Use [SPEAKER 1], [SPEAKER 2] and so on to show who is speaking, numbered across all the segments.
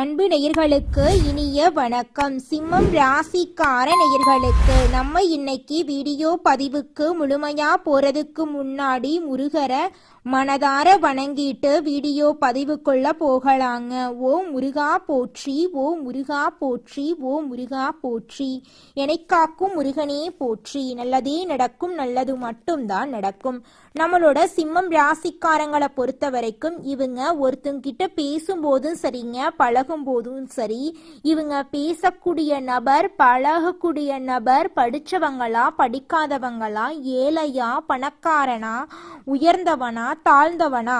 [SPEAKER 1] அன்பு நேயர்களுக்கு இனிய வணக்கம். சிம்மம் ராசிக்கார நேயர்களுக்கு நம்ம இன்னைக்கு வீடியோ பதிவுக்கு முழுமையா போறதுக்கு முன்னாடி முருகரை மனதார வணங்கிட்டு வீடியோ பதிவுக்குள்ள போகலாங்க. ஓ முருகா போற்றி, ஓ முருகா போற்றி, ஓ முருகா போற்றி. காக்கும் முருகனே போற்றி. நல்லதே நடக்கும், நல்லது மட்டும்தான் நடக்கும். நம்மளோட சிம்மம் ராசிக்காரங்களை பொறுத்த வரைக்கும் இவங்க ஒருத்தங்கிட்ட பேசும்போதும் சரிங்க, பழகும் போதும் சரி, இவங்க பேசக்கூடிய நபர், பழகக்கூடிய நபர் படிச்சவங்களா படிக்காதவங்களா, ஏழையா பணக்காரனா, உயர்ந்தவனா தாழ்ந்தவனா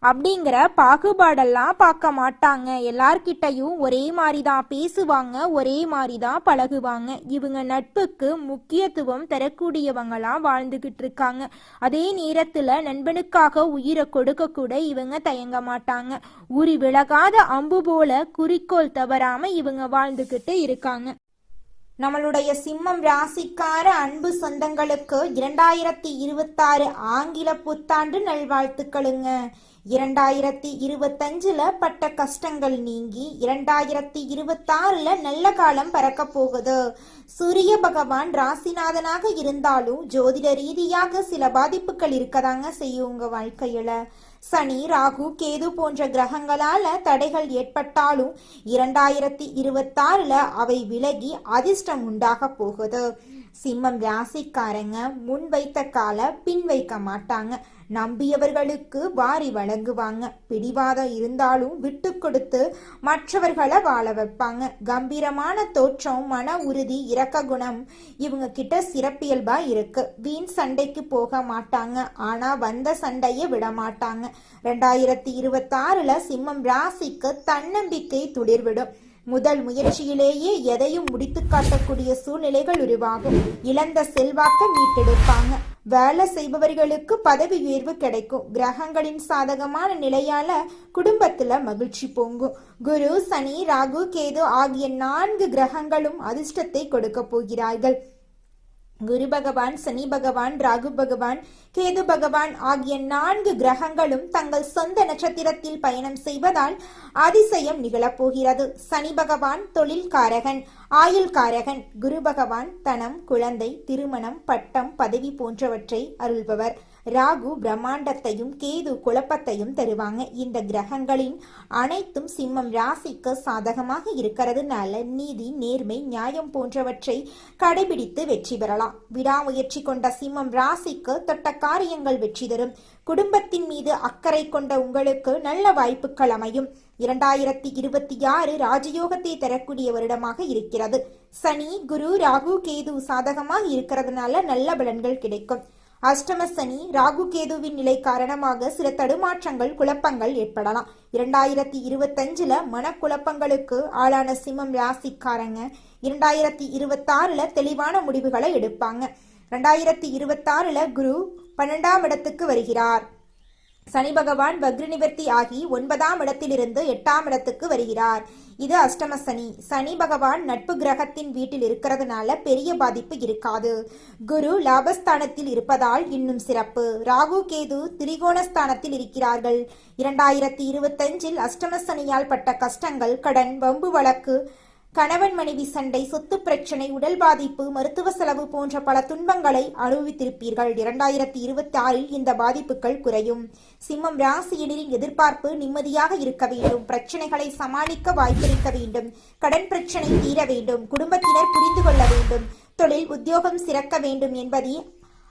[SPEAKER 1] அப்படிங்கிற பாகுபாடெல்லாம் பார்க்க மாட்டாங்க. எல்லார்கிட்டையும் ஒரே மாதிரி தான் பேசுவாங்க, ஒரே மாதிரி தான் பழகுவாங்க. இவங்க நட்புக்கு முக்கியத்துவம் தரக்கூடியவங்களா வாழ்ந்துகிட்டு இருக்காங்க. அதே நேரத்துல நண்பனுக்காக உயிரை கொடுக்க கூட இவங்க தயங்க மாட்டாங்க. உரி விலகாத அம்பு போல குறிக்கோள் தவறாம இவங்க வாழ்ந்துகிட்டு இருக்காங்க. நம்மளுடைய சிம்மம் ராசிக்கார அன்பு சொந்தங்களுக்கு 2026 ஆங்கில புத்தாண்டு நல்வாழ்த்துக்களுங்க. 2025ல பட்ட கஷ்டங்கள் நீங்கி 2026ல நல்ல காலம் பறக்க போகுது. சூரிய பகவான் ராசிநாதனாக இருந்தாலும் ஜோதிட ரீதியாக சில பாதிப்புகள் இருக்கதாங்க செய்யும் உங்க வாழ்க்கையில. சனி, ராகு, கேது போன்ற கிரகங்களால தடைகள் ஏற்பட்டாலும் 2026ல அவை விலகி அதிர்ஷ்டம் உண்டாக போகுது. சிம்மம் ராசிக்காரங்க முன் வைத்த கால பின் வைக்க மாட்டாங்க. நம்பியவர்களுக்கு வாரி வழங்குவாங்க. பிடிவாதம் இருந்தாலும் விட்டு கொடுத்து மற்றவர்களை வாழ வைப்பாங்க. கம்பீரமான தோற்றம், மன உறுதி, இரக்க குணம் இவங்க கிட்ட சிறப்பியல்பா இருக்கு. வீண் சண்டைக்கு போக மாட்டாங்க, ஆனா வந்த சண்டைய விட மாட்டாங்க. 2026ல சிம்மம் ராசிக்கு தன்னம்பிக்கை துளிர்விடும். முதல் முயற்சியிலேயே எதையும் முடித்து காட்டக்கூடிய சூழ்நிலைகள் உருவாகும். இழந்த செல்வாக்க மீட்டெடுப்பாங்க. வேலை செய்பவர்களுக்கு பதவி உயர்வு கிடைக்கும். கிரகங்களின் சாதகமான நிலையால குடும்பத்துல மகிழ்ச்சி பொங்கும். குரு, சனி, ராகு, கேது ஆகிய 4 கிரகங்களும் அதிர்ஷ்டத்தை கொடுக்க போகிறார்கள். குரு பகவான், சனி பகவான், ராகு பகவான், கேது பகவான் ஆகிய 4 கிரகங்களும் தங்கள் சொந்த நட்சத்திரத்தில் பயணம் செய்வதால் அதிசயம் நிகழப்போகிறது. சனி பகவான் தொழில் காரகன், ஆயுள் காரகன். குரு பகவான் தனம், குழந்தை, திருமணம், பட்டம், பதவி போன்றவற்றை அருள்பவர். ராகு பிரம்மாண்டத்தையும் கேது குழப்பத்தையும் தருவாங்க. இந்த கிரகங்களின் அனைத்தும் சிம்மம் ராசிக்கு சாதகமாக இருக்கிறதுனால நீதி, நேர்மை, நியாயம் போன்றவற்றை கடைபிடித்து வெற்றி பெறலாம். விடாமுயற்சி கொண்ட சிம்மம் ராசிக்கு தொட்ட காரியங்கள் வெற்றி தரும். குடும்பத்தின் மீது அக்கறை கொண்ட உங்களுக்கு நல்ல வாய்ப்புகள் அமையும். 2026 ராஜயோகத்தை தரக்கூடிய வருடமாக இருக்கிறது. சனி, குரு, ராகு, கேது சாதகமாக இருக்கிறதுனால நல்ல பலன்கள் கிடைக்கும். அஷ்டம சனி, ராகு கேதுவின் நிலை காரணமாக சில தடுமாற்றங்கள், குழப்பங்கள் ஏற்படலாம். 2025ல மனக்குழப்பங்களுக்கு ஆளான சிம்மம் ராசிக்காரங்க 2026ல தெளிவான முடிவுகளை எடுப்பாங்க. 2026ல குரு 12ஆம் இடத்துக்கு வருகிறார். சனி பகவான் வக்ர நிவர்த்தி ஆகி 9ஆம் இடத்திலிருந்து 8ஆம் இடத்துக்கு வருகிறார். இது அஷ்டம சனி. சனி பகவான் நட்பு கிரகத்தின் வீட்டில் இருக்கிறதுனால பெரிய பாதிப்பு இருக்காது. குரு லாபஸ்தானத்தில் இருப்பதால் இன்னும் சிறப்பு. ராகு, கேது திரிகோணஸ்தானத்தில் இருக்கிறார்கள். 2025ல் அஷ்டம சனியால் பட்ட கஷ்டங்கள், கடன், வம்பு வழக்கு, கணவன் மனைவி சண்டை, சொத்து பிரச்சனை, உடல் பாதிப்பு, மருத்துவ செலவு போன்ற பல துன்பங்களை அனுபவித்திருப்பீர்கள். 2026ல் இந்த பாதிப்புகள் குறையும். சிம்மம் ராசியினரின் எதிர்பார்ப்பு நிம்மதியாக இருக்க வேண்டும். பிரச்சனைகளை சமாளிக்க வாய்ப்பிருக்க வேண்டும். கடன் பிரச்சனை தீர வேண்டும். குடும்பத்தினர் புரிந்து கொள்ள வேண்டும். தொழில், உத்தியோகம் சிறக்க வேண்டும் என்பதே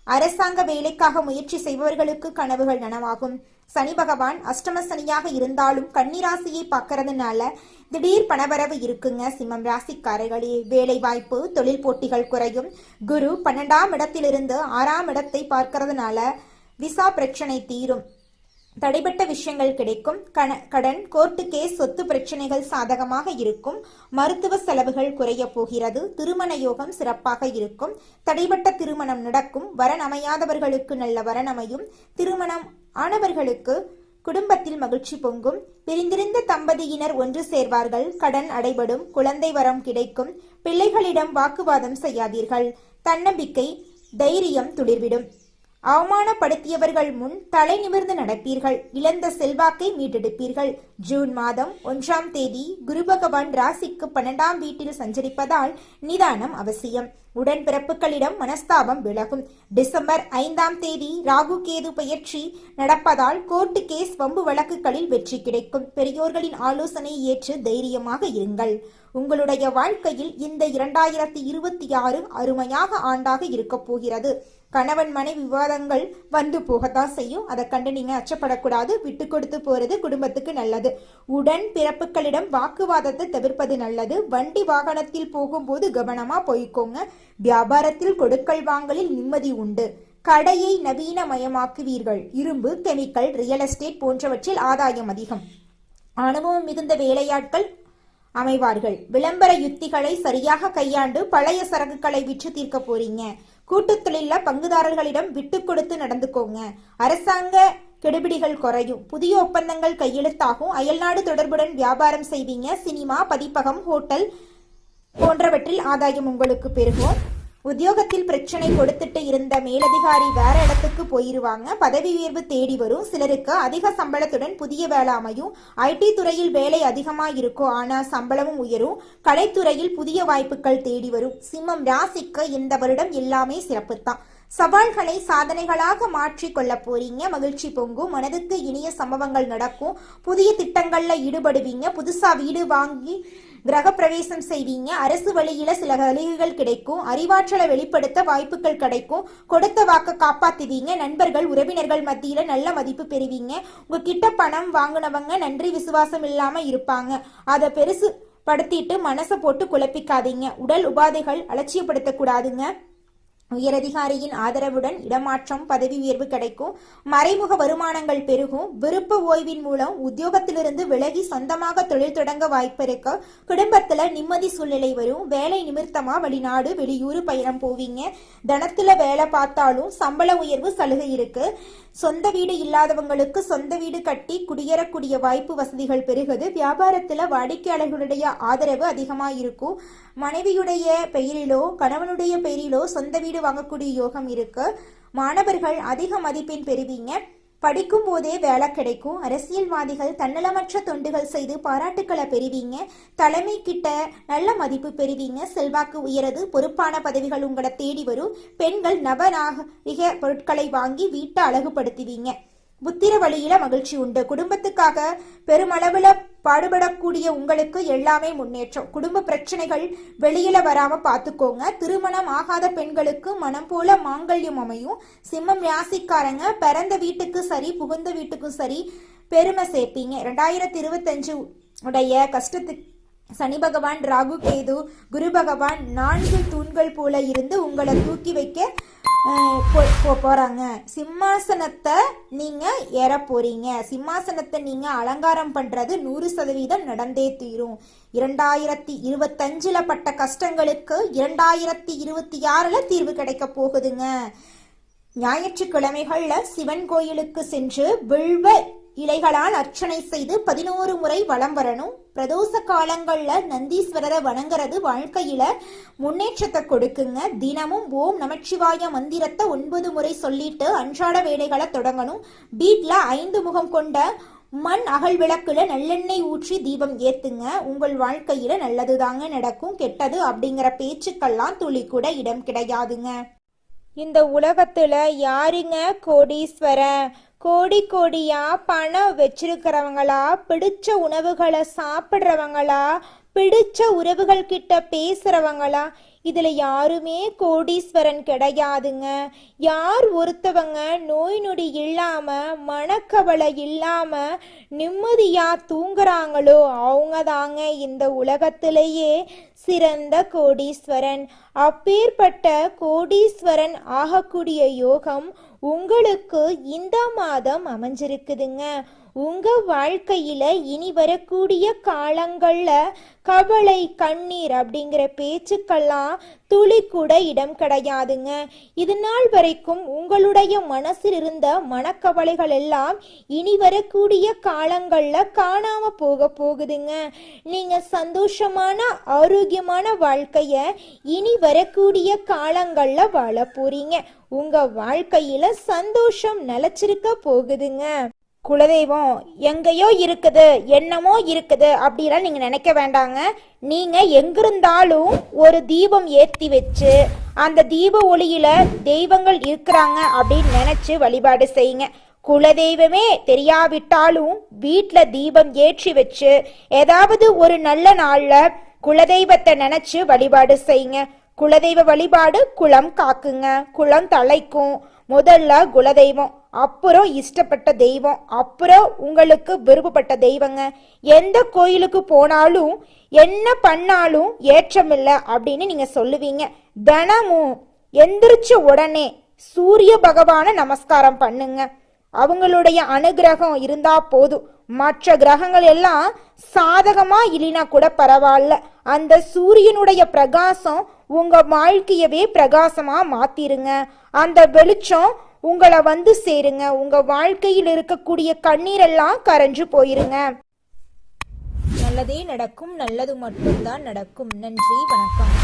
[SPEAKER 1] அரசாங்க வேலைக்காக முயற்சி செய்பவர்களுக்கு கனவுகள் நனவாகும். சனி பகவான் அஷ்டம சனியாக இருந்தாலும் கன்னிராசியை பார்க்கறதுனால திடீர் பணவரவு இருக்குங்க. சிம்மம் ராசிக்காரர்களே வேலை வாய்ப்பு, தொழில் போட்டிகள் குறையும். குரு 12ஆம் இடத்திலிருந்து 6ஆம் இடத்தை பார்க்கறதுனால விசா பிரச்சனை தீரும். தடைப்பட்ட விஷயங்கள் கிடைக்கும். கடன், கோர்ட்டு கேஸ், சொத்து பிரச்சனைகள் சாதகமாக இருக்கும். மருத்துவ செலவுகள் குறைய போகிறது. திருமண யோகம் சிறப்பாக இருக்கும். தடைப்பட்ட திருமணம் நடக்கும். வரன் அமையாதவர்களுக்கு நல்ல வரன் அமையும். திருமணம் ஆனவர்களுக்கு குடும்பத்தில் மகிழ்ச்சி பொங்கும். பிரிந்திருந்த தம்பதியினர் ஒன்று சேர்வார்கள். கடன் அடைபடும். குழந்தை வரம் கிடைக்கும். பிள்ளைகளிடம் வாக்குவாதம் செய்யாதீர்கள். தன்னம்பிக்கை, தைரியம் துளிர்விடும். அவமானப்படுத்தியவர்கள் முன் தலை நிமிர்ந்து நடப்பீர்கள். இழந்த செல்வாக்கை மீட்டெடுப்பீர்கள். ஜூன் மாதம் 1ஆம் தேதி குரு பகவான் ராசிக்கு 12ஆம் வீட்டில் சஞ்சரிப்பதால் நிதானம் அவசியம். உடன்பிறப்புகளிடம் மனஸ்தாபம் விலகும். டிசம்பர் 5ஆம் தேதி ராகு கேது பெயர்ச்சி நடப்பதால் கோர்ட்டு கேஸ் வம்பு வழக்குகளில் வெற்றி கிடைக்கும். பெரியோர்களின் ஆலோசனை ஏற்று தைரியமாக இருங்கள். உங்களுடைய வாழ்க்கையில் இந்த 2026 அருமையாக ஆண்டாக இருக்க போகிறது. கணவன் மனைவி விவாதங்கள் வந்து போகத்தான் செய்யும். அதை கண்டு நீங்க அச்சப்படக்கூடாது. விட்டு கொடுத்து போறது குடும்பத்துக்கு நல்லது. உடன் பிறப்புகளிடம் வாக்குவாதத்தை தவிர்ப்பது நல்லது. வண்டி வாகனத்தில் போகும்போது கவனமா போய்க்கோங்க. வியாபாரத்தில் கொடுக்கல் வாங்கலில் நிம்மதி உண்டு. கடையை நவீனமயமாக்குவீர்கள். இரும்பு, கெமிக்கல், ரியல் எஸ்டேட் போன்றவற்றில் ஆதாயம் அதிகம். அனுபவம் மிகுந்த வேலையாட்கள் அமைவார்கள். விளம்பர யுத்திகளை சரியாக கையாண்டு பழைய சரக்குகளை விற்று தீர்க்க போறீங்க. கூட்டுத்தொழில பங்குதாரர்களிடம் விட்டு கொடுத்து நடந்துக்கோங்க. அரசாங்க கெடுபிடிகள் குறையும். புதிய ஒப்பந்தங்கள் கையெழுத்தாகும். அயல்நாடு தொடர்புடன் வியாபாரம் செய்வீங்க. சினிமா, பதிப்பகம், ஹோட்டல் போன்றவற்றில் ஆதாயம் உங்களுக்கு பெருகும். உத்தியோகத்தில் பிரச்சனை கொடுத்துட்டு இருந்த மேலதிகாரி வேற இடத்துக்கு போயிருவாங்க. பதவி உயர்வு தேடி வரும். சிலருக்கு அதிக சம்பளத்துடன் புதிய வேலை அமையும். ஐடி துறையில் வேலை அதிகமா இருக்கும், ஆனா சம்பளமும் உயரும். கலைத்துறையில் புதிய வாய்ப்புகள் தேடி வரும். சிம்மம் ராசிக்கு இந்த வருடம் எல்லாமே சிறப்புத்தான். சவால்களை சாதனைகளாக மாற்றி கொள்ள போறீங்க. மகிழ்ச்சி பொங்கும். மனதுக்கு இனிய சம்பவங்கள் நடக்கும். புதிய திட்டங்கள்ல ஈடுபடுவீங்க. புதுசா வீடு வாங்கி கிரக பிரவேசம் செய்வீங்க. அரசு வழியில சில சலுகைகள் கிடைக்கும். அறிவாற்றலை வெளிப்படுத்த வாய்ப்புகள் கிடைக்கும். கொடுத்த வாக்க காப்பாத்துவீங்க. நண்பர்கள் உறவினர்கள் மத்தியில நல்ல மதிப்பு பெறுவீங்க. உங்ககிட்ட பணம் வாங்கினவங்க நன்றி விசுவாசம் இல்லாம இருப்பாங்க. அதை பெருசு படுத்திட்டு மனசை போட்டு குழப்பிக்காதீங்க. உடல் உபாதைகள் அலட்சியப்படுத்தக்கூடாதுங்க. உயரதிகாரியின் ஆதரவுடன் இடமாற்றம், பதவி உயர்வு கிடைக்கும். மறைமுக வருமானங்கள் பெருகும். விருப்ப ஓய்வின் மூலம் உத்தியோகத்திலிருந்து விலகி சொந்தமாக தொழில் தொடங்க வாய்ப்பு இருக்கு. குடும்பத்துல நிம்மதி சூழ்நிலை வரும். வேலை நிமித்தமா வெளிநாடு வெளியூர் பயணம் போவீங்க. தனத்துல வேலை பார்த்தாலும் சம்பள உயர்வு சலுகை இருக்கு. சொந்த வீடு இல்லாதவங்களுக்கு சொந்த வீடு கட்டி குடியேறக்கூடிய வாய்ப்பு வசதிகள் பெருகுது. வியாபாரத்துல வாடிக்கையாளர்களுடைய ஆதரவு அதிகமா இருக்கும். மனைவியுடைய பெயரிலோ கணவனுடைய பெயரிலோ சொந்த வீடு வாங்கக்கூடிய யோகம் இருக்கு. மாணவர்கள் அதிக மதிப்பெண் பெறுவீங்க. படிக்கும் போதே வேலை கிடைக்கும். அரசியல்வாதிகள் தன்னலமற்ற தொண்டுகள் செய்து பாராட்டுக்களை பெறுவீங்க. தலைமை கிட்ட நல்ல மதிப்பு பெறுவீங்க. செல்வாக்கு உயரது. பொறுப்பான பதவிகள் உங்களை தேடி வரும். பெண்கள் நவநாகரிக பொருட்களை வாங்கி வீட்டை அழகுபடுத்துவீங்க. புத்திர வழியில மகிழ்ச்சி உண்டு. குடும்பத்துக்காக பெருமளவுல பாடுபடக்கூடிய உங்களுக்கு எல்லாமே முன்னேற்றம். குடும்ப பிரச்சனைகள் வெளியில வராம பாத்துக்கோங்க. திருமணம் ஆகாத பெண்களுக்கு மனம் போல மாங்கல்யம் அமையும். சிம்மம் ராசிக்காரங்க பிறந்த வீட்டுக்கு சரி புகுந்த வீட்டுக்கும் சரி பெருமை சேர்ப்பீங்க. 2025 உடைய கஷ்டத்துக்கு சனி பகவான், ராகு கேது, குரு பகவான் 4 தூண்கள் போல இருந்து உங்களை தூக்கி வைக்க போறாங்க. சிம்மாசனத்தை நீங்க ஏற போறீங்க. சிம்மாசனத்தை நீங்க அலங்காரம் பண்றது 100% நடந்தே தீரும். 2025 பட்ட கஷ்டங்களுக்கு 2026 தீர்வு கிடைக்க போகுதுங்க. ஞாயிற்றுக்கிழமைகள்ல சிவன் கோயிலுக்கு சென்று வில்வ இலைகளால் அர்ச்சனை செய்து 11 முறை வலம் வரணும். பிரதோஷ காலங்கள்ல நந்தீஸ்வரரை வணங்குறது வாழ்க்கையில முன்னேற்றத்தை கொடுக்குங்க. தினமும் ஓம் நமச்சிவாய மந்திரத்தை 9 முறை சொல்லிட்டு அன்றாட வேலைகளை தொடங்கணும். வீட்ல 5 முகம் கொண்ட மண் அகல் விளக்குல நல்லெண்ணெய் ஊற்றி தீபம் ஏத்துங்க. உங்கள் வாழ்க்கையில நல்லதுதாங்க நடக்கும். கெட்டது அப்படிங்கிற பேச்சுக்கெல்லாம் துளி கூட இடம் கிடையாதுங்க. இந்த உலகத்துல யாருங்க கோடீஸ்வரன்? கோடி கோடியா பணம் வச்சிருக்கிறவங்களா, பிடிச்ச உணவுகளை சாப்பிட்றவங்களா, பிடிச்ச உறவுகள் கிட்ட பேசுறவங்களா? இதுல யாருமே கோடீஸ்வரன் கிடையாதுங்க. யார் ஒருத்தவங்க நோய் நொடி இல்லாம மனக்கவலை இல்லாம நிம்மதியா தூங்குறாங்களோ அவங்க தாங்க இந்த உலகத்திலேயே சிறந்த கோடீஸ்வரன். அப்பேற்பட்ட கோடீஸ்வரன் ஆகக்கூடிய யோகம் உங்களுக்கு இந்த மாதம் அமைஞ்சிருக்குதுங்க. உங்க வாழ்க்கையில இனி வரக்கூடிய காலங்கள்ல கவலை கண்ணீர் அப்படிங்கிற பேச்சுக்கெல்லாம் துளி கூட இடம் கிடையாதுங்க. இது நாள் வரைக்கும் உங்களுடைய மனசில் இருந்த மனக்கவலைகள் எல்லாம் இனி வரக்கூடிய காலங்கள்ல காணாம போகுதுங்க. நீங்க சந்தோஷமான ஆரோக்கியமான வாழ்க்கைய இனி வரக்கூடிய காலங்கள்ல வாழ போறீங்க. உங்க வாழ்க்கையில சந்தோஷம் நிலைச்சிருக்க போகுதுங்க. குலதெய்வம் எங்கேயோ இருக்குது, என்னமோ இருக்குது அப்படிலாம் நீங்க நினைக்க வேண்டாங்க. நீங்க எங்கிருந்தாலும் ஒரு தீபம் ஏற்றி வச்சு அந்த தீப ஒளியில தெய்வங்கள் இருக்கிறாங்க அப்படின்னு நினைச்சு வழிபாடு செய்யுங்க. குலதெய்வமே தெரியாவிட்டாலும் வீட்டில் தீபம் ஏற்றி வச்சு ஏதாவது ஒரு நல்ல நாள்ல குலதெய்வத்தை நினைச்சு வழிபாடு செய்யுங்க. குலதெய்வ வழிபாடு குலம் காக்குங்க, குலம் தலைக்கும். முதல்ல குலதெய்வம், அப்புறம் இஷ்டப்பட்ட தெய்வம், அப்புறம் உங்களுக்கு விருப்பப்பட்ட தெய்வங்க. எந்த கோயிலுக்கு போனாலும் என்ன பண்ணாலும் ஏற்றமில்லை அப்படின்னு நீங்க சொல்லுவீங்க. தினமும் எந்திரிச்ச உடனே சூரிய பகவான நமஸ்காரம் பண்ணுங்க. அவங்களுடைய அனுகிரகம் இருந்தா போதும். மற்ற கிரகங்கள் எல்லாம் சாதகமா இல்லைனா கூட பரவாயில்ல, அந்த சூரியனுடைய பிரகாசம் உங்க வாழ்க்கையவே பிரகாசமா மாத்திருங்க. அந்த வெளிச்சம் உங்களை வந்து சேருங்க. உங்க வாழ்க்கையில் இருக்கக்கூடிய கண்ணீரெல்லாம் கரைஞ்சு போயிருங்க. நல்லதே நடக்கும், நல்லது மட்டும்தான் நடக்கும். நன்றி, வணக்கம்.